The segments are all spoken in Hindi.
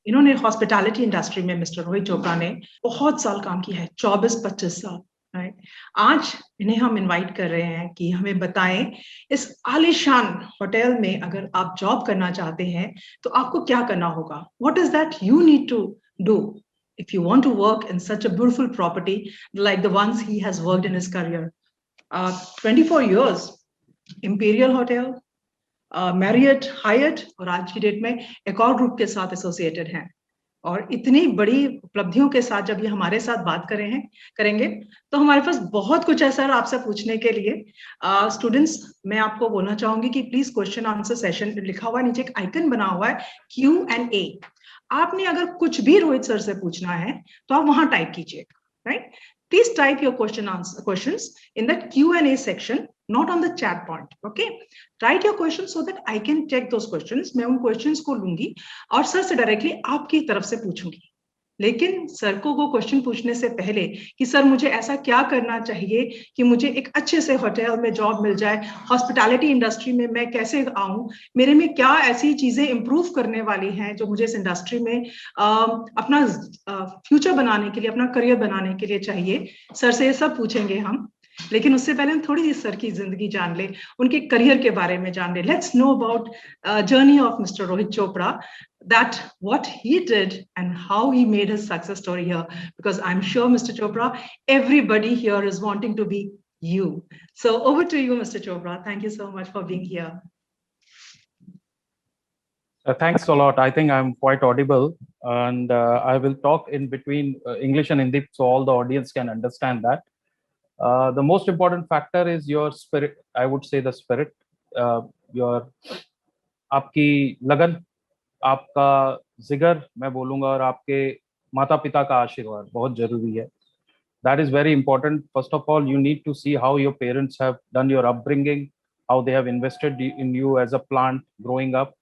इन्होंने हॉस्पिटैलिटी इंडस्ट्री में मिस्टर रोहित चोपड़ा ने बहुत साल काम किया है, 24-25 साल। राइट, आज इन्हें हम इनवाइट कर रहे हैं कि हमें बताएं इस आलीशान होटल में अगर आप जॉब करना चाहते हैं तो आपको क्या करना होगा, what is that you need to do if you want to work in such a beautiful property like the ones he has worked in his career. 24 years, Imperial Hotel, Marriott, height और आज की डेट में एक और ग्रुप के साथ एसोसिएटेड हैं। और इतनी बड़ी उपलब्धियों के साथ जब ये हमारे साथ बात करेंगे तो हमारे पास बहुत कुछ है सर आपसे पूछने के लिए। स्टूडेंट्स, मैं आपको बोलना चाहूंगी कि प्लीज क्वेश्चन आंसर सेशन लिखा हुआ है, नीचे एक आइकन बना हुआ है Q&A। आपने अगर कुछ भी रोहित सर से पूछना है तो आप वहां टाइप कीजिए, right. Please type your questions in that Q&A section, not on the chat point. Okay, write your questions so that I can check those questions. मैं उन questions को लूंगी और सर से डायरेक्टली आपकी तरफ से पूछूंगी। लेकिन सर को वो क्वेश्चन पूछने से पहले कि सर मुझे ऐसा क्या करना चाहिए कि मुझे एक अच्छे से होटल में जॉब मिल जाए, हॉस्पिटैलिटी इंडस्ट्री में मैं कैसे आऊं, मेरे में क्या ऐसी चीजें इंप्रूव करने वाली हैं जो मुझे इस इंडस्ट्री में अपना फ्यूचर बनाने के लिए, अपना करियर बनाने के लिए चाहिए, सर से ये सब पूछेंगे हम। लेकिन उससे पहले हम थोड़ी सी सर की जिंदगी जान ले, उनके करियर के बारे में जान ले। Let's know about journey of mister Rohit Chopra, that what he did and how he made his success story here, because I'm sure Mr. Chopra, everybody here is wanting to be you. So over to you, Mr. Chopra. Thank you so much for being here. Thanks a lot. I think I'm quite audible, and I will talk in between English and Hindi so all the audience can understand that. The most important factor is your spirit. I would say the spirit, your आपकी लगन, आपका जिगर मैं बोलूंगा, और आपके माता पिता का आशीर्वाद बहुत जरूरी है. That is very important. First of all, you need to see how your parents have done your upbringing, how they have invested in you as a plant growing up.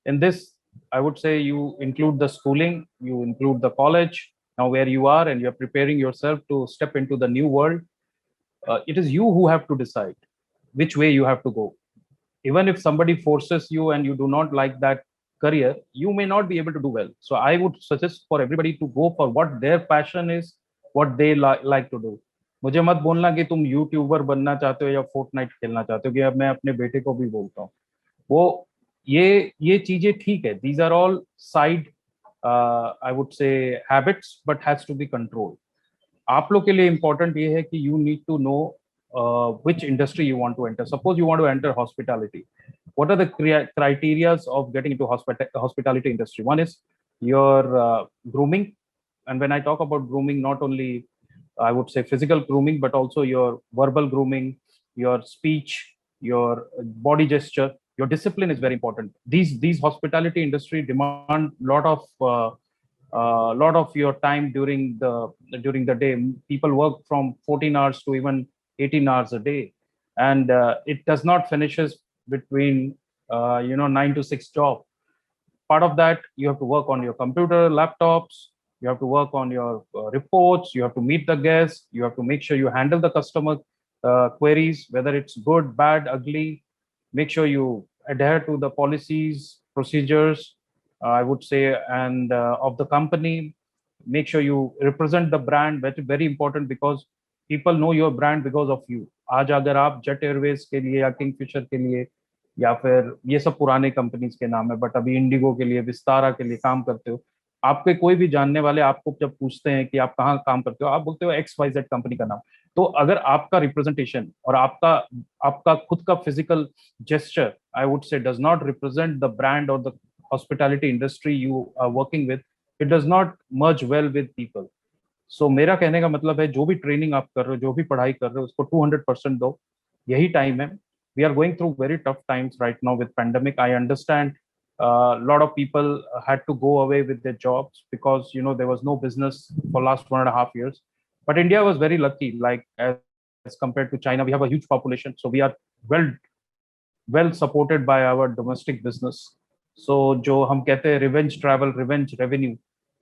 In this, I would say you include the schooling, you include the college, now where you are, and you're preparing yourself to step into the new world. It is you who have to decide which way you have to go. Even if somebody forces you and you do not like that career, you may not be able to do well. So I would suggest for everybody to go for what their passion is, what they like to do. मुझे मत बोलना कि तुम यूट्यूबर बनना चाहते हो या फोर्टनाइट खेलना चाहते हो, कि अब मैं अपने बेटे को भी बोलता हूँ वो ये चीजें ठीक है. These are all side I would say habits, but has to be controlled. आप लोग के लिए इंपॉर्टेंट ये है कि you need to know which industry you want to enter. Suppose you want to enter hospitality. What are the criteria of getting into hospitality industry? One is your grooming. And when I talk about grooming, not only I would say physical grooming, but also your verbal grooming, your speech, your body gesture, your discipline is very important. These hospitality industry demand lot of your time during the day. People work from 14 hours to even 18 hours a day, and it does not finishes between 9 to 6 job. Part of that, you have to work on your computer, laptops, you have to work on your reports, you have to meet the guests, you have to make sure you handle the customer queries, whether it's good, bad, ugly. Make sure you adhere to the policies, procedures, I would say, and of the company. Make sure you represent the brand. Very, very important, because people know your brand because of you. आज अगर आप जेट एयरवेज के लिए या किंगफिशर के लिए, या फिर ये सब पुराने कंपनीज के नाम है, बट अभी इंडिगो के लिए, विस्तारा के लिए काम करते हो, आपके कोई भी जानने वाले आपको जब पूछते हैं कि आप कहाँ काम करते हो, आप बोलते हो XYZ कंपनी का नाम. तो अगर आपका रिप्रेजेंटेशन और आपका खुद का physical gesture, I would say, does not represent the brand और the hospitality industry you are working with, it does not merge well with people. So मेरा कहने का मतलब है, जो भी ट्रेनिंग आप कर रहे हो, जो भी पढ़ाई कर रहे हो, उसको 200% दो. यही टाइम है. We are going through very tough times right now with pandemic. I understand lot of people had to go away with their jobs because there was no business for last 1.5 years. But India was very lucky, like as compared to China, we have a huge population, so we are well supported by our domestic business. So जो हम कहते हैं रिवेंज ट्रैवल, रिवेंज रेवेन्यू,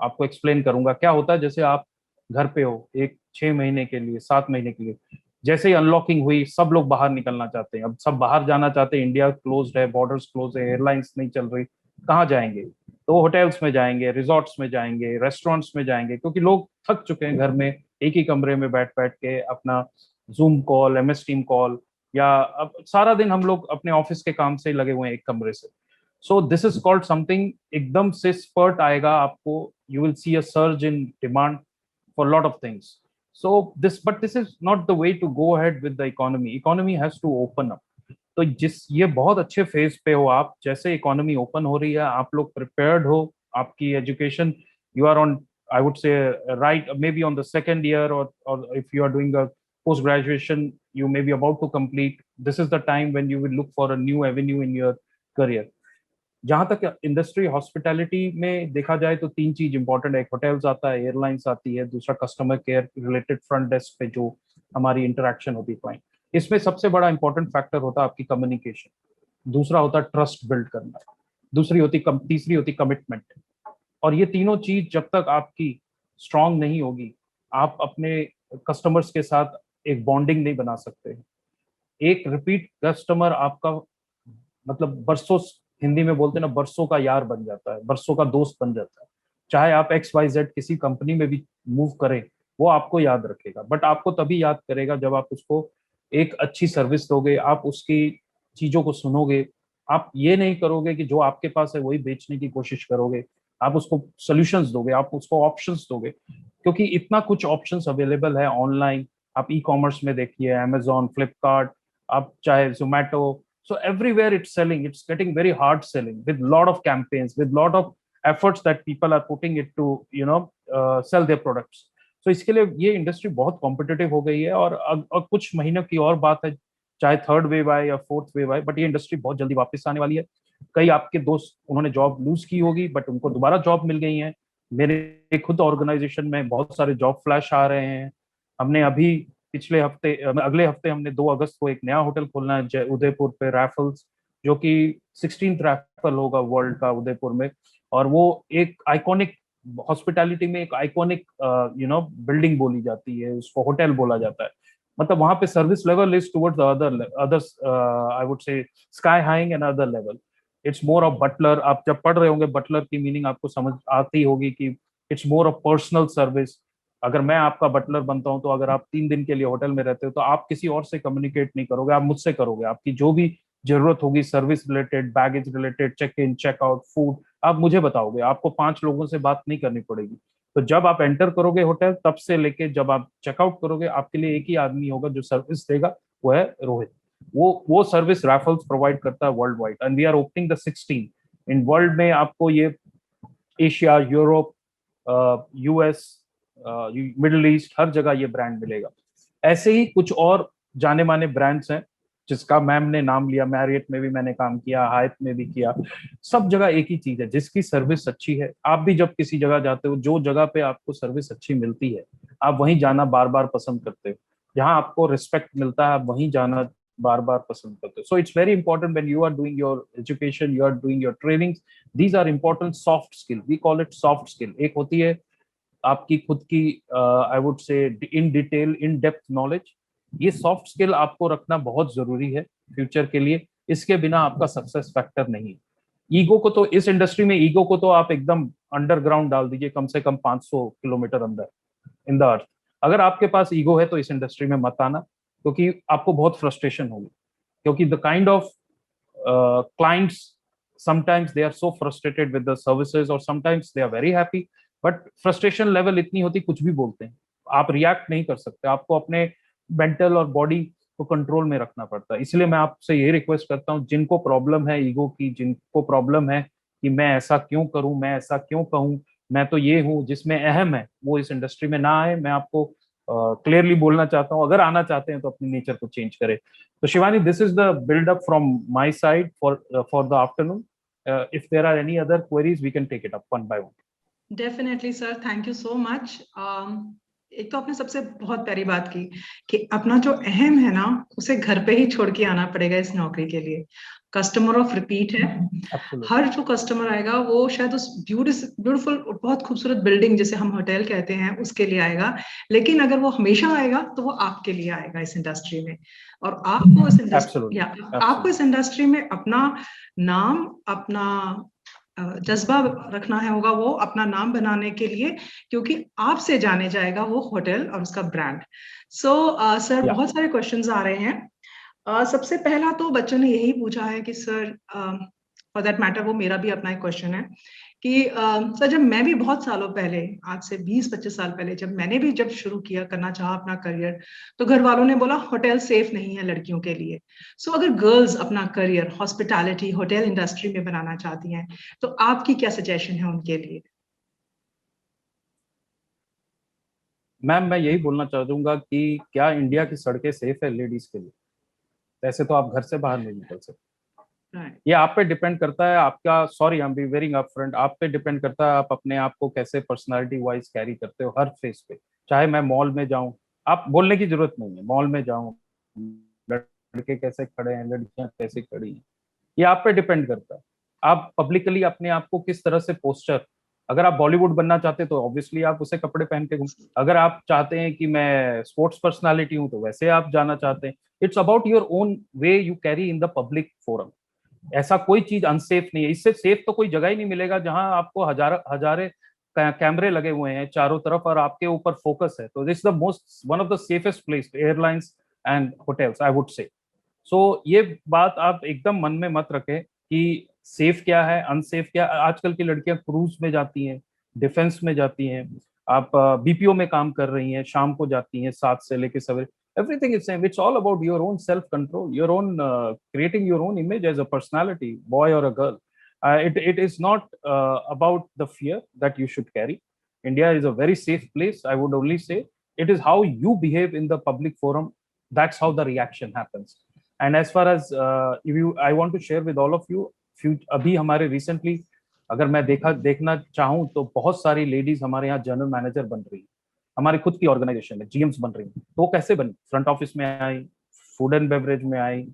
आपको एक्सप्लेन करूंगा क्या होता है. जैसे आप घर पे हो एक 6 महीने के लिए, 7 महीने के लिए, जैसे ही अनलॉकिंग हुई, सब लोग बाहर निकलना चाहते हैं. अब सब बाहर जाना चाहते हैं. इंडिया क्लोज्ड है, बॉर्डर्स क्लोज है, एयरलाइंस नहीं चल रही, कहाँ जाएंगे. तो होटल्स में जाएंगे, रिजॉर्ट्स में जाएंगे, रेस्टोरेंट्स में जाएंगे, क्योंकि लोग थक चुके हैं घर में एक ही कमरे में बैठ बैठ के अपना zoom call, MS team call, या अब सारा दिन हम लोग अपने ऑफिस के काम से ही लगे हुए हैं एक कमरे से। So this is called something, एकदम से स्पर्ट आएगा आपको, you will see a surge in demand for lot of things. So this is not the way to go ahead with the economy. Economy has to open up. तो जिस ये बहुत अच्छे फेज पे हो आप, जैसे इकोनॉमी ओपन हो रही है आप लोग प्रिपेयर्ड हो, आपकी education, you are on, I would say right, maybe on the second year, और if you are doing a post graduation, you may be about to complete, this is the time when you will look for a new avenue in your career. जहां तक इंडस्ट्री हॉस्पिटैलिटी में देखा जाए तो तीन चीज इंपॉर्टेंट है, एक होटल्स आता है, एयरलाइंस आती है, दूसरा customer care related front desk पे जो हमारी इंटरेक्शन होती है क्लाइंट। इसमें सबसे बड़ा इंपॉर्टेंट फैक्टर होता है आपकी कम्युनिकेशन, दूसरा होता है ट्रस्ट बिल्ड करना, तीसरी होती कमिटमेंट। और ये तीनों चीज जब तक आपकी स्ट्रांग नहीं होगी, आप अपने कस्टमर्स के साथ एक बॉन्डिंग नहीं बना सकते। एक रिपीट कस्टमर आपका मतलब बरसों, हिंदी में बोलते हैं ना, बरसों का यार बन जाता है, बरसों का दोस्त बन जाता है। चाहे आप XYZ किसी कंपनी में भी मूव करें, वो आपको याद रखेगा, बट आपको तभी याद करेगा जब आप उसको एक अच्छी सर्विस दोगे, आप उसकी चीजों को सुनोगे। आप ये नहीं करोगे कि जो आपके पास है वही बेचने की कोशिश करोगे, आप उसको सोल्यूशंस दोगे, आप उसको ऑप्शंस दोगे, क्योंकि इतना कुछ ऑप्शंस अवेलेबल है ऑनलाइन। आप ई कॉमर्स में देखिए, अमेजोन, फ्लिपकार्ट, आप चाहे Zomato, so everywhere it's selling, it's getting very hard selling with lot of campaigns, with lot of efforts that people are putting it to sell their products. So इसके लिए ये इंडस्ट्री बहुत कॉम्पिटिटिव हो गई है, और कुछ महीनों की और बात है, चाहे थर्ड वेव आए या फोर्थ वेव आए, बट ये इंडस्ट्री बहुत जल्दी वापस आने वाली है। कई आपके दोस्त, उन्होंने जॉब लूज की होगी बट उनको दोबारा जॉब मिल गई है। मेरे खुद ऑर्गेनाइजेशन में बहुत सारे जॉब फ्लैश आ रहे हैं। हमने अभी पिछले हफ्ते, अगले हफ्ते हमने 2 अगस्त को एक नया होटल खोलना है उदयपुर पे, रैफल्स, जो कि 16th रैफल होगा वर्ल्ड का उदयपुर में। और वो एक आइकॉनिक, हॉस्पिटैलिटी में एक आइकॉनिक बिल्डिंग बोली जाती है, उसको होटल बोला जाता है। मतलब वहां पे service level is towards others, I would say sky हाइंग and other level. It's more of butler. आप जब पढ़ रहे होंगे बटलर की मीनिंग आपको समझ आती होगी कि it's more of personal service. अगर मैं आपका बटलर बनता हूं, तो अगर आप 3 दिन के लिए होटल में रहते हो, तो आप किसी और से कम्युनिकेट नहीं करोगे, आप मुझसे करोगे। आपकी जो भी जरूरत होगी, service related, baggage related, check in, checkout, food, आप मुझे बताओगे। आपको 5 लोगों से बात नहीं करनी पड़ेगी। तो जब आप एंटर करोगे होटल, तब से लेके जब आप चेकआउट करोगे, आपके लिए एक ही आदमी होगा जो सर्विस देगा, वो है रोहित। वो सर्विस रैफल्स प्रोवाइड करता है worldwide, and we are opening the 16 in world में। आपको ये Asia, Europe, US, Middle East, हर जगह ये ब्रांड मिलेगा। ऐसे ही कुछ और जाने माने ब्रांड्स हैं जिसका मैम ने नाम लिया, मैरियट में भी मैंने काम किया, हायत में भी किया। सब जगह एक ही चीज है, जिसकी सर्विस अच्छी है। आप भी जब किसी जगह जाते हो, जो जगह पे आपको सर्विस अच्छी मिलती है, आप वहीं जाना बार बार पसंद करते हो। जहां आपको रिस्पेक्ट मिलता है, आप वहीं जाना बार बार पसंद करते हो। So it's very important when you are doing your education, you are doing your training, these are important soft skill, we call it soft skill. एक होती है आपकी खुद की, I would say in detail, in depth knowledge. ये सॉफ्ट स्किल आपको रखना बहुत जरूरी है फ्यूचर के लिए। इसके बिना आपका सक्सेस फैक्टर नहीं। ईगो को तो, इस इंडस्ट्री में ईगो को तो आप एकदम अंडरग्राउंड डाल दीजिए, कम से कम 500 किलोमीटर अंदर इन द अर्थ। अगर आपके पास ईगो है तो इस इंडस्ट्री में मत आना, क्योंकि आपको बहुत फ्रस्ट्रेशन होगी। क्योंकि the kind of clients, sometimes they are so frustrated with the services, or sometimes they are very happy, but frustration level इतनी होती, कुछ भी बोलते हैं, आप रिएक्ट नहीं कर सकते। आपको अपने मेंटल और बॉडी को कंट्रोल में रखना पड़ता है। इसलिए मैं आपसे ये रिक्वेस्ट करता हूँ, जिनको प्रॉब्लम है ईगो की, जिनको प्रॉब्लम है कि मैं ऐसा क्यों करूं, मैं ऐसा क्यों कहूं, मैं तो ये हूं, जिसमें अहम है, वो इस इंडस्ट्री में ना आए। मैं आपको क्लियरली बोलना चाहता हूँ, अगर आना चाहते हैं तो अपनी नेचर को चेंज करें। तो Shivani, this is the build up from my side for the afternoon. If there are any other queries, we can take it up one by one. Definitely sir, thank you so much. एक तो आपने सबसे बहुत प्यारी बात की कि अपना जो अहम है ना, उसे घर पे ही छोड़ के आना पड़ेगा इस नौकरी के लिए। कस्टमर ऑफ रिपीट है। हर जो कस्टमर आएगा वो शायद उस ब्यूटीफुल, बहुत खूबसूरत बिल्डिंग जिसे हम होटल कहते हैं उसके लिए आएगा, लेकिन अगर वो हमेशा आएगा तो वो आपके लिए आएगा इस इंडस्ट्री में। और आपको इस इंडस्ट्री, आपको इस इंडस्ट्री में अपना नाम, अपना जज्बा रखना है होगा वो अपना नाम बनाने के लिए, क्योंकि आपसे जाने जाएगा वो होटल और उसका ब्रांड। सो सर, या बहुत सारे क्वेश्चंस आ रहे हैं। सबसे पहला तो बच्चों ने यही पूछा है कि सर, फॉर दैट मैटर वो मेरा भी अपना एक क्वेश्चन है कि सर, जब मैं भी बहुत सालों पहले, आज से 20-25 साल पहले, जब शुरू किया करना चाहा अपना करियर, तो घर वालों ने बोला होटल सेफ नहीं है लड़कियों के लिए। सो अगर गर्ल्स अपना करियर हॉस्पिटैलिटी होटल इंडस्ट्री में बनाना चाहती हैं, तो आपकी क्या सजेशन है उनके लिए? मैम, मैं यही बोलना चाहूंगा कि क्या इंडिया की सड़कें सेफ है लेडीज के लिए? वैसे तो आप घर से बाहर नहीं निकल सकते। राइट। ये आप पे डिपेंड करता है आपका, sorry I am be very upfront, आप पे डिपेंड करता है आप अपने आप को कैसे पर्सनालिटी वाइज कैरी करते हो हर फेस पे। चाहे मैं मॉल में जाऊं, आप बोलने की जरूरत नहीं है, मॉल में जाऊं, लड़के कैसे खड़े हैं, लड़कियां कैसे खड़ी हैं, ये आप पे डिपेंड करता है। आप पब्लिकली अपने आप को किस तरह से पोस्चर, अगर आप बॉलीवुड बनना चाहते हैं तो ऑब्वियसली आप उसे कपड़े पहन के अगर आप चाहते हैं कि मैं स्पोर्ट्स पर्सनालिटी हूं तो वैसे आप जाना चाहते हैं। It's about your own way you carry in the public forum. ऐसा कोई चीज अनसेफ नहीं है, इससे सेफ तो कोई जगह ही नहीं मिलेगा जहां आपको हजारे कैमरे लगे हुए हैं चारों तरफ और आपके ऊपर फोकस है। तो this the most one of the safest place, airlines and hotels, I would say. So ये बात आप एकदम मन में मत रखें कि सेफ क्या है अनसेफ क्या। आजकल की लड़कियां क्रूज में जाती हैं, डिफेंस में जाती हैं, आप बीपीओ में काम कर रही हैं, शाम को जाती हैं 7 से लेकर सवेरे। Everything is same, it's all about your own self control, your own creating your own image as a personality, boy or a girl. It is not about the fear that you should carry. India is a very safe place, I would only say. It is how you behave in the public forum, that's how the reaction happens. And as far as if you I want to share with all of you, अभी हमारे रिसेंटली अगर मैं देखना चाहूँ तो बहुत सारी लेडीज हमारे यहाँ जनरल मैनेजर बन रही है। हमारी खुद की ऑर्गेनाइजेशन है, जीएम्स बन रही है। तो वो कैसे बनी? फ्रंट ऑफिस में आई, फूड एंड बेवरेज में आई,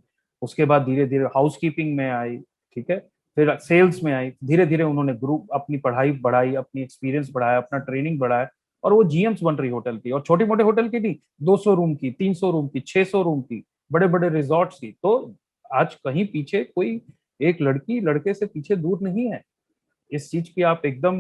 उसके बाद धीरे धीरे हाउस कीपिंग में आई, ठीक है, फिर सेल्स में आई। धीरे धीरे उन्होंने ग्रुप अपनी पढ़ाई बढ़ाई, अपनी एक्सपीरियंस बढ़ाया, अपना ट्रेनिंग बढ़ाया, और वो जीएम्स बन रही होटल की। और छोटी मोटे होटल की नहीं, 200 रूम की, 300 रूम की, 600 रूम की, बड़े बड़े रिजॉर्ट्स की। तो आज कहीं पीछे कोई एक लड़की लड़के से पीछे दूर नहीं है। इस चीज की आप एकदम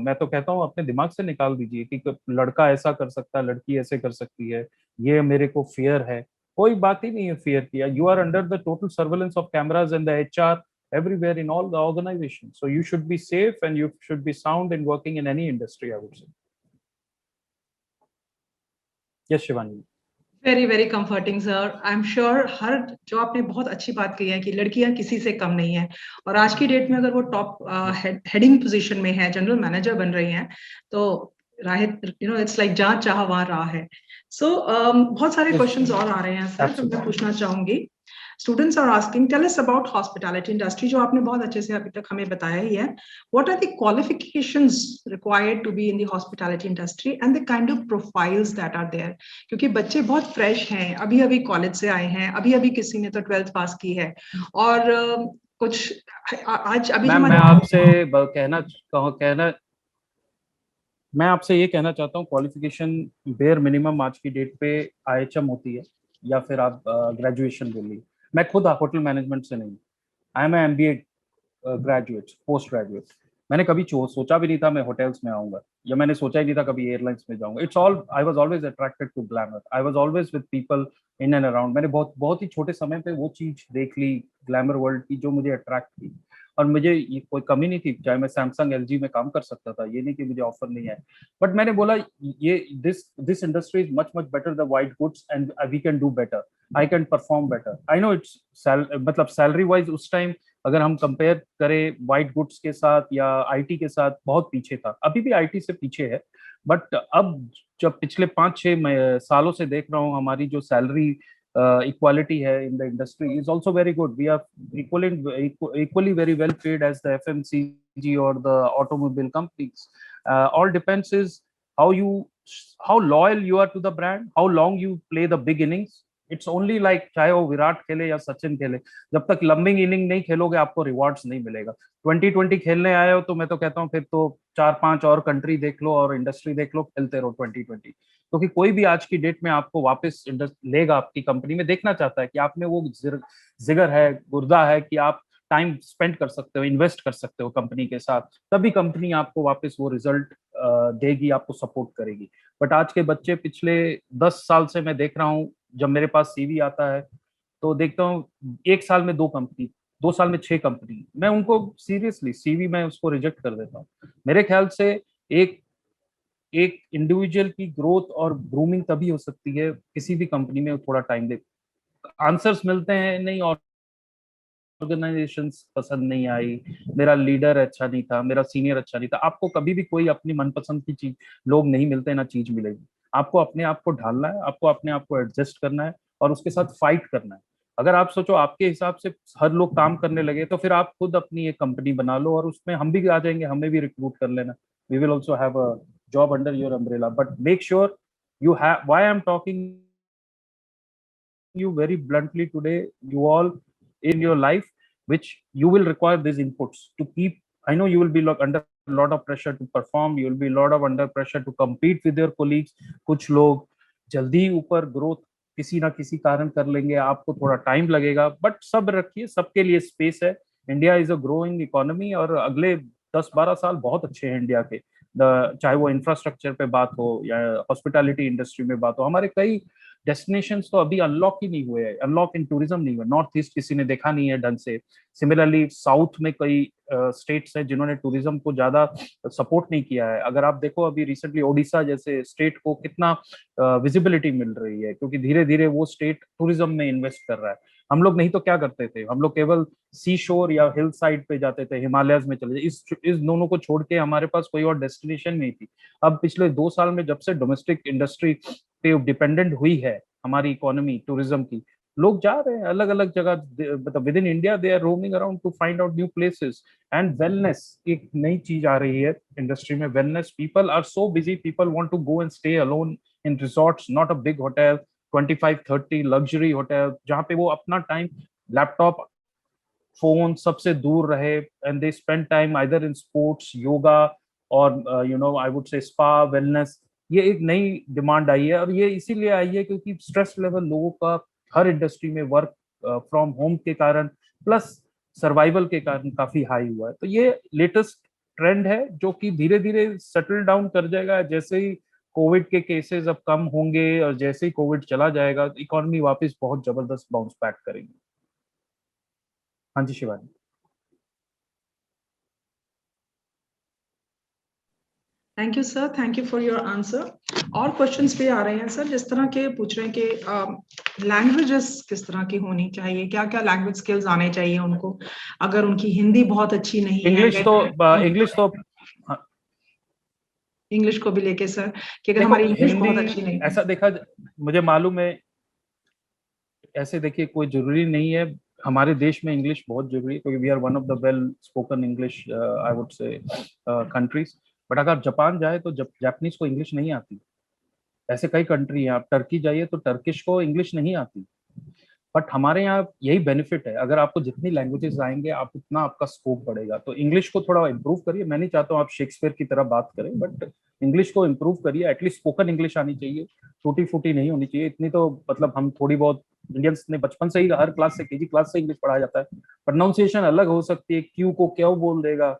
मैं तो कहता हूँ अपने दिमाग से निकाल दीजिए कि लड़का ऐसा कर सकता है, लड़की ऐसे कर सकती है, ये मेरे को फियर है। कोई बात ही नहीं है फियर की। You are under the total surveillance of cameras and the HR everywhere in all the organization, so you should be safe and you should be sound in working in any industry, I would say. Yes, Shivani. Very very comforting sir. I am sure हर, जो आपने बहुत अच्छी बात कही है कि लड़कियां किसी से कम नहीं है, और आज की डेट में अगर वो टॉप हेडिंग पोजीशन में है, जनरल मैनेजर बन रही हैं, तो राह, इट्स लाइक जहाँ चाह वहां राह है। सो बहुत सारे Yes, क्वेश्चंस और आ रहे हैं सर, जो absolutely. मैं पूछना चाहूंगी। Students are asking, tell us about hospitality industry, जो आपने बहुत अच्छे से अभी तक हमें बताया ही है। What are the qualifications required to be in the hospitality industry and the kind of profiles that are there? क्योंकि बच्चे बहुत फ्रेश हैं, अभी अभी कॉलेज से आए हैं, अभी अभी किसी ने तो 12th पास की है, और कुछ आज अभी जो मैम, मैं हमारे, आपसे कहना मैं आपसे ये कहना चाहता हूँ, क्वालिफिकेशन बेयर मिनिमम आज की डेट पे आईएचएम होती है, या फिर आप ग्रेजुएशन बोलिए। मैं खुद होटल मैनेजमेंट से नहीं, I am MBA graduate, post graduate. मैंने कभी सोचा भी नहीं था मैं होटल्स में आऊंगा, या मैंने सोचा ही नहीं था कभी एयरलाइंस में जाऊंगा। It's all, I was always attracted to glamour, I was always with people in and around. मैंने बहुत बहुत ही छोटे समय पे वो चीज देख ली ग्लैमर वर्ल्ड की जो मुझे अट्रैक्ट की। और मुझे ये कोई कमी नहीं थी, चाहे मैं सैमसंग एलजी में काम कर सकता था, ये नहीं कि मुझे ऑफर नहीं है। बट मैंने बोला ये this industry is much much better the white goods and we can do better, I can perform better. I know it's मतलब सैलरी वाइज उस टाइम अगर हम कंपेयर करें वाइट गुड्स के साथ या आईटी के साथ, बहुत पीछे था, अभी भी आईटी से पीछे है। बट अब जब पिछले 5-6 सालों से देख रहा हूँ, हमारी जो सैलरी इक्वालिटी है in the industry is also very good. We are equally very well paid as the FMCG or the automobile companies. All depends is how you how loyal you are to the brand, how long you play the big innings. It's only like, चाहे वो विराट खेले या सचिन खेले, जब तक लंबिंग इनिंग नहीं खेलोगे आपको रिवॉर्ड्स नहीं मिलेगा। 2020 खेलने आए हो तो मैं तो कहता हूँ फिर तो 4-5 और कंट्री देख लो और इंडस्ट्री देख लो, खेलते रहो 2020। क्योंकि कोई भी आज की डेट में आपको वापस लेगा आपकी कंपनी में, देखना चाहता है कि आप में वो जिगर है, गुर्दा है, कि आप टाइम स्पेंड कर सकते हो, इन्वेस्ट कर सकते हो कंपनी के साथ, तभी कंपनी आपको वापस वो रिजल्ट देगी, आपको सपोर्ट करेगी। बट आज के बच्चे पिछले 10 साल से मैं देख रहा हूँ, जब मेरे पास सीवी आता है तो देखता हूँ 1 साल में 2 कंपनी, 2 साल में 6 कंपनी, मैं उनको सीरियसली सीवी में उसको रिजेक्ट कर देता हूँ। मेरे ख्याल से एक एक इंडिविजुअल की ग्रोथ और ग्रूमिंग तभी हो सकती है किसी भी कंपनी में थोड़ा टाइम दे। आंसर्स मिलते हैं नहीं, ऑर्गेनाइजेशन पसंद नहीं आई, मेरा लीडर अच्छा नहीं था, मेरा सीनियर अच्छा नहीं था। आपको कभी भी कोई अपनी मनपसंद की चीज, लोग नहीं मिलते ना चीज मिलेगी। आपको अपने आप को ढालना है, आपको अपने आप को एडजस्ट करना है और उसके साथ फाइट करना है। अगर आप सोचो आपके हिसाब से हर लोग काम करने लगे तो फिर आप खुद अपनी एक कंपनी बना लो और उसमें हम भी आ जाएंगे, हमें भी रिक्रूट कर लेना। We will also have a job under your umbrella, but make sure you have, why I'm talking you very bluntly today, you all in your life, which you will require these inputs to keep. I know you will be under a lot of pressure to perform, you will be a lot of under pressure to compete with your colleagues. कुछ लोग जल्दी ऊपर ग्रोथ किसी ना किसी कारण कर लेंगे, आपको थोड़ा टाइम लगेगा, बट सब रखिए, सबके लिए स्पेस है। India is a growing economy और अगले 10-12 साल बहुत अच्छे हैं इंडिया के। चाहे वो इंफ्रास्ट्रक्चर पे बात हो या हॉस्पिटैलिटी इंडस्ट्री में बात हो, हमारे कई डेस्टिनेशंस तो अभी अनलॉक ही नहीं हुए हैं, अनलॉक इन टूरिज्म नहीं हुआ, नॉर्थ ईस्ट किसी ने देखा नहीं है ढंग से। सिमिलरली साउथ में कई स्टेट्स हैं जिन्होंने टूरिज्म को ज्यादा सपोर्ट नहीं किया है। अगर आप देखो अभी रिसेंटली ओडिशा जैसे स्टेट को कितना विजिबिलिटी मिल रही है, क्योंकि धीरे धीरे वो स्टेट टूरिज्म में इन्वेस्ट कर रहा है। हम लोग नहीं तो क्या करते थे, हम लोग केवल सी शोर या हिल साइड पे जाते थे, हिमालयस में चले, इस दोनों को छोड़ के हमारे पास कोई और डेस्टिनेशन नहीं थी। अब पिछले 2 साल में जब से डोमेस्टिक इंडस्ट्री पे डिपेंडेंट हुई है हमारी इकोनॉमी टूरिज्म की, लोग जा रहे हैं अलग अलग जगह, मतलब with in India they are roaming around to find out new places. And wellness एक नई चीज आ रही है इंडस्ट्री में, wellness. People are so busy, people want to go and stay alone in resorts, not a big hotel, 25-30 luxury hotel, जहाँ पे वो अपना टाइम लैपटॉप फोन सबसे दूर रहे, and they spend time either in sports, yoga और I would say spa, wellness. ये एक नई डिमांड आई है और ये इसीलिए आई है क्योंकि स्ट्रेस लेवल लोगों का हर इंडस्ट्री में वर्क फ्रॉम होम के कारण प्लस सर्वाइवल के कारण काफी हाई हुआ है। तो ये लेटेस्ट ट्रेंड है जो कि धीरे धीरे सेटल डाउन कर जाएगा। जैसे ही कोविड के केसेस अब कम होंगे और जैसे ही कोविड चला जाएगा, इकोनॉमी वापस बहुत जबरदस्त बाउंस बैक करेगी। हाँ जी Shivani. Thank you sir, thank you for your answer. और क्वेश्चंस भी आ रहे हैं सर, जिस तरह के पूछ रहे हैं कि लैंग्वेजेस किस तरह की होनी चाहिए, क्या क्या लैंग्वेज स्किल्स आने चाहिए उनको, अगर उनकी हिंदी बहुत अच्छी नहीं है। इंग्लिश तो इंग्लिश को भी लेके सर, कि अगर देखो हमारी इंग्लिश हिंदी, बहुत अच्छी नहीं है। ऐसा देखा मुझे मालूम है, ऐसे देखिए कोई जरूरी नहीं है। हमारे देश में इंग्लिश बहुत जरूरी है क्योंकि we are one of the well spoken English I would say countries. But अगर जापान जाए तो जापानीज को इंग्लिश नहीं आती। ऐसे कई कंट्री हैं, आप टर्की जाइए तो टर्किश को इंग्लिश नहीं आती। बट हमारे यहाँ यही बेनिफिट है, अगर आपको जितनी लैंग्वेजेस आएंगे आप उतना आपका स्कोप बढ़ेगा। तो इंग्लिश को थोड़ा इंप्रूव करिए। मैं नहीं चाहता हूँ आप शेक्सपियर की तरह बात करें, बट इंग्लिश को इंप्रूव करिए। एटलीस्ट स्पोकन इंग्लिश आनी चाहिए, टूटी फूटी नहीं होनी चाहिए इतनी। तो मतलब हम थोड़ी बहुत इंडियंस ने बचपन से ही हर क्लास से केजी क्लास से इंग्लिश पढ़ाया जाता है। प्रोनाउंसिएशन अलग हो सकती है, क्यू को क्यों बोल देगा,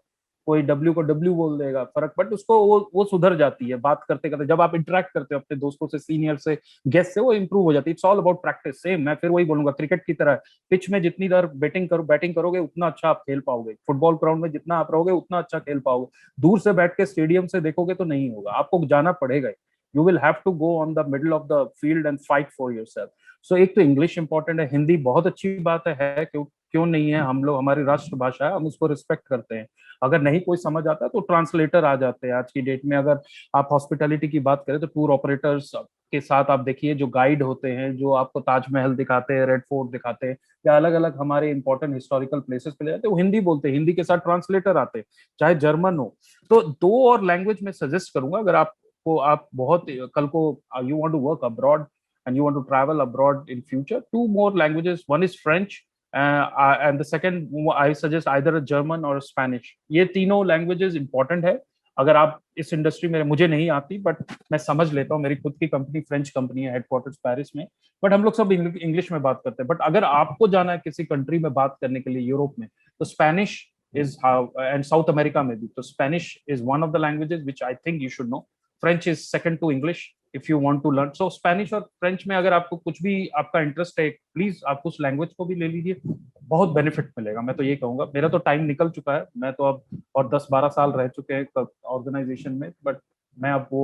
कोई डब्ल्यू को डब्ल्यू बोल देगा, फर्क, बट उसको वो सुधर जाती है बात करते करते। जब आप इंटरेक्ट करते हो अपने दोस्तों से, सीनियर से, गेस्ट से, वो इंप्रूव हो जाती है। It's all about practice. Same मैं फिर वही बोलूंगा, क्रिकेट की तरह पिच में जितनी देर बैटिंग करोगे उतना अच्छा आप खेल पाओगे। फुटबॉल ग्राउंड में जितना आप रहोगे उतना अच्छा खेल पाओगे। दूर से बैठ के स्टेडियम से देखोगे तो नहीं होगा, आपको जाना पड़ेगा। You will have to go on the middle of the field and fight for yourself. So एक तो इंग्लिश इंपॉर्टेंट है, हिंदी बहुत अच्छी बात है क्यों नहीं है, हम लोग, हमारी राष्ट्रभाषा है, हम उसको रिस्पेक्ट करते हैं। अगर नहीं कोई समझ आता है तो ट्रांसलेटर आ जाते हैं आज की डेट में। अगर आप हॉस्पिटैलिटी की बात करें तो टूर ऑपरेटर्स के साथ आप देखिए, जो गाइड होते हैं जो आपको ताजमहल दिखाते हैं, रेड फोर्ट दिखाते हैं, या अलग अलग हमारे इंपॉर्टेंट हिस्टोरिकल प्लेसेस पे ले जाते हैं, वो हिंदी बोलते हैं, हिंदी के साथ ट्रांसलेटर आते हैं, चाहे जर्मन हो। तो 2 और लैंग्वेज में सजेस्ट करूंगा, अगर आपको, आप बहुत कल को you want to work abroad and you want to travel abroad in future, 2 more languages, one is French and the second I suggest either a German or a Spanish. ये तीनों लैंग्वेजेस इंपॉर्टेंट है। अगर आप इस इंडस्ट्री में, मुझे नहीं आती बट मैं समझ लेता हूँ, मेरी खुद की कंपनी फ्रेंच कंपनी है, हेडक्वार्टर्स पेरिस में, बट हम लोग सब इंग्लिश में बात करते हैं। बट अगर आपको जाना है किसी कंट्री में बात करने के लिए यूरोप में, तो Spanish is how, and South America maybe. So Spanish is one of the languages which I think you should know. French is second to English if you want to learn. So Spanish और French में अगर आपको कुछ भी आपका इंटरेस्ट है, प्लीज आप उस लैंग्वेज को भी ले लीजिए, बहुत बेनिफिट मिलेगा। मैं तो ये कहूंगा, मेरा तो टाइम निकल चुका है, मैं तो अब और 10-12 साल रह चुके हैं ऑर्गेनाइजेशन में, बट मैं अब वो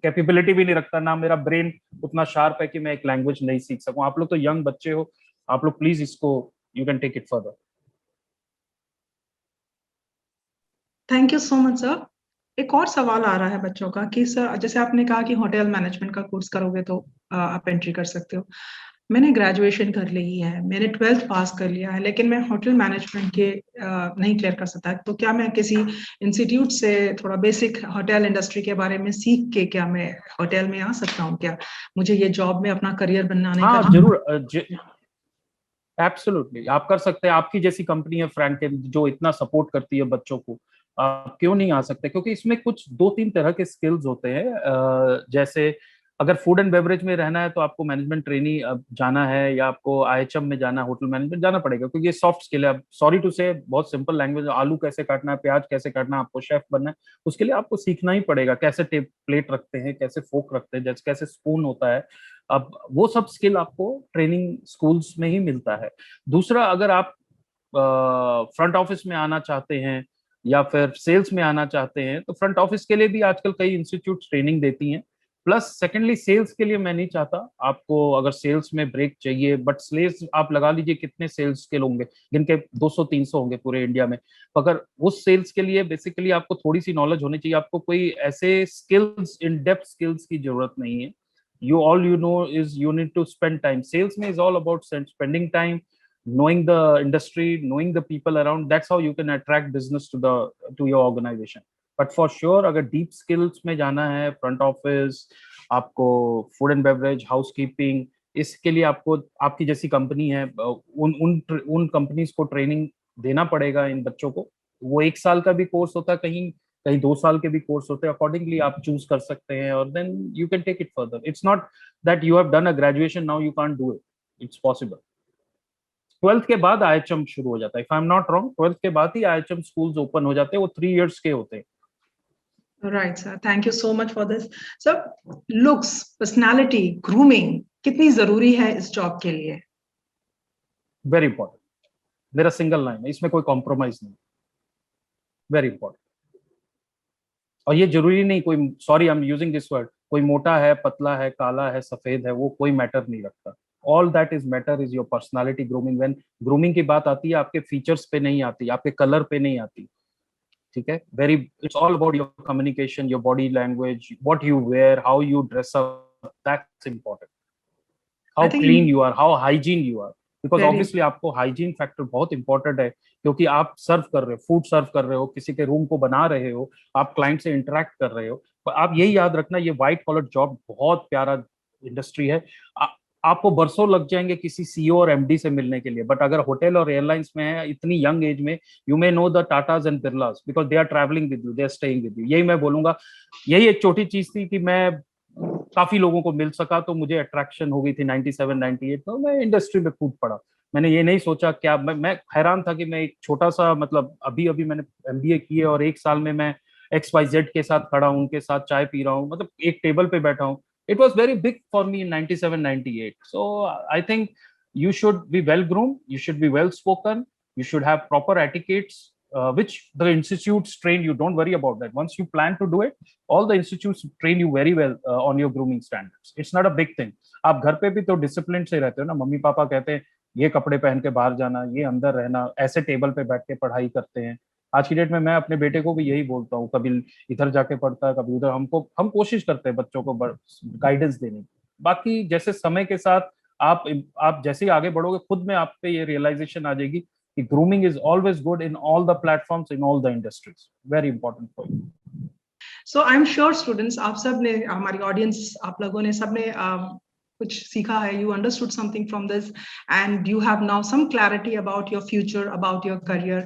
कैपेबिलिटी भी नहीं रखता, ना मेरा ब्रेन उतना शार्प है कि मैं एक लैंग्वेज नहीं सीख सकूं। आप लोग तो यंग बच्चे हो, आप लोग प्लीज इसको you can take it further. Thank you so much sir. एक और सवाल आ रहा है बच्चों का कि सर जैसे आपने कहा कि होटल मैनेजमेंट का कोर्स करोगे तो आप एंट्री कर सकते हो। मैंने ग्रेजुएशन कर ली है, मैंने 12th पास कर लिया है, लेकिन मैं होटल मैनेजमेंट के नहीं क्लियर कर सकता, तो क्या मैं किसी इंस्टीट्यूट से थोड़ा बेसिक होटल इंडस्ट्री के बारे में सीख के क्या मैं होटल में आ सकता हूँ? क्या मुझे ये जॉब में अपना करियर बनाने का? हाँ जरूर, एब्सोल्युटली आप कर सकते हैं। आपकी जैसी कंपनी है फ्रैंक जो इतना सपोर्ट करती है बच्चों को, आप क्यों नहीं आ सकते? क्योंकि इसमें कुछ 2-3 तरह के स्किल्स होते हैं। जैसे अगर फूड एंड बेवरेज में रहना है तो आपको मैनेजमेंट ट्रेनिंग जाना है, या आपको आईएचएम में जाना है, होटल मैनेजमेंट जाना पड़ेगा, क्योंकि ये सॉफ्ट स्किल है। सॉरी टू से, बहुत सिंपल लैंग्वेज, आलू कैसे काटना है, प्याज कैसे काटना है, आपको शेफ बनना है, उसके लिए आपको सीखना ही पड़ेगा। कैसे प्लेट रखते हैं, कैसे फोक रखते हैं, जैसे कैसे स्पून होता है, अब वो सब स्किल आपको ट्रेनिंग स्कूल्स में ही मिलता है। दूसरा, अगर आप फ्रंट ऑफिस में आना चाहते हैं या फिर सेल्स में आना चाहते हैं, तो फ्रंट ऑफिस के लिए भी आजकल कई इंस्टीट्यूट ट्रेनिंग देती हैं। प्लस सेकेंडली सेल्स के लिए मैं नहीं चाहता आपको, अगर सेल्स में ब्रेक चाहिए, बट सेल्स आप लगा लीजिए कितने सेल्स के होंगे, जिनके 200-300 होंगे पूरे इंडिया में, तो अगर उस सेल्स के लिए बेसिकली आपको थोड़ी सी नॉलेज होनी चाहिए। आपको कोई ऐसे स्किल्स, इन डेप्थ स्किल्स की जरूरत नहीं है। all you know is you need to spend time. Sales mein is all about spending time, knowing the industry, knowing the people around. That's how you can attract business to your organization. But for sure, अगर deep skills में जाना है, front office, आपको food and beverage, housekeeping, इसके लिए आपको आपकी जैसी कंपनी है उन कंपनीज को ट्रेनिंग देना पड़ेगा इन बच्चों को। वो 1 साल का भी कोर्स होता है, कहीं 2 साल के भी कोर्स होते हैं, अकॉर्डिंगली आप चूज कर सकते हैं, और then you can take it further. It's not that you have done a graduation now you can't do it, it's possible. 12th के बाद आईएचएम शुरू हो जाता है, if I am not wrong, 12th के बाद ही आईएचएम स्कूल्स ओपन हो जाते हैं, वो 3 इयर्स के होते हैं। Right, sir. Thank you so much for this. Sir, looks, personality, grooming कितनी जरूरी है इस जॉब के लिए? वेरी इंपॉर्टेंट, मेरा सिंगल लाइन है, इसमें कोई कॉम्प्रोमाइज नहीं, वेरी इंपॉर्टेंट। और ये जरूरी नहीं कोई, sorry I am using this word, कोई मोटा है, पतला है, काला है, सफेद है, वो कोई मैटर नहीं रखता। All that is matter is your personality grooming. When grooming की बात आती है, आपके फीचर्स पे नहीं आती, आपके कलर पे नहीं आती, ठीक है? Very, it's all about your communication, your body language, what you wear, how you dress up, that's important. How clean you are, how hygiene you are, because obviously आपको हाइजीन फैक्टर बहुत इंपॉर्टेंट है, क्योंकि आप सर्व कर रहे हो, फूड सर्व कर रहे हो, किसी के रूम को बना रहे हो, आप क्लाइंट से इंटरेक्ट कर रहे हो। तो आप यही याद रखना, ये व्हाइट कॉलर जॉब बहुत प्यारा इंडस्ट्री है। आपको बरसों लग जाएंगे किसी सीईओ और एमडी से मिलने के लिए, बट अगर होटल और एयरलाइंस में है इतनी यंग एज में, you may know the Tatas and Birlas, because they are travelling with you, they are staying with you. यही मैं बोलूंगा, यही एक छोटी चीज थी कि मैं काफी लोगों को मिल सका, तो मुझे अट्रैक्शन हो गई थी 97-98, तो मैं इंडस्ट्री में कूद पड़ा। मैंने ये नहीं सोचा, क्या मैं हैरान था कि मैं एक छोटा सा, मतलब अभी मैंने एमबीए किए और 1 साल में मैं XYZ के साथ खड़ा हूँ, उनके साथ चाय पी रहा हूँ, मतलब एक टेबल पे बैठा हूँ। It was very big for me in 97-98। So I think you should be well groomed, you should be well spoken, you should have proper etiquettes, which the institutes train you. Don't worry about that. Once you plan to do it, all the institutes train you very well on your grooming standards. It's not a big thing. आप घर पे भी तो डिसिप्लिन से रहते हो ना, मम्मी पापा कहते हैं ये कपड़े पहन के बाहर जाना, ये अंदर रहना, ऐसे टेबल पे बैठ के पढ़ाई करते हैं। आज की डेट में मैं अपने बेटे को भी यही बोलता हूँ, कभी इधर जाके पढ़ता है, कभी उधर। हम कोशिश करते हैं बच्चों को गाइडेंस देने की। बाकी जैसे समय के साथ आप जैसे ही आगे बढ़ोगे, खुद में आप पे ये रियलाइजेशन आ जाएगी कि grooming is always good in all the platforms, in all the industries, very important for you. So I am sure students, आप सब ने, हमारी ऑडियंस, आप लोगों ने सबने कुछ सीखा है। You understood something from this and you have now some clarity about your future, about your career.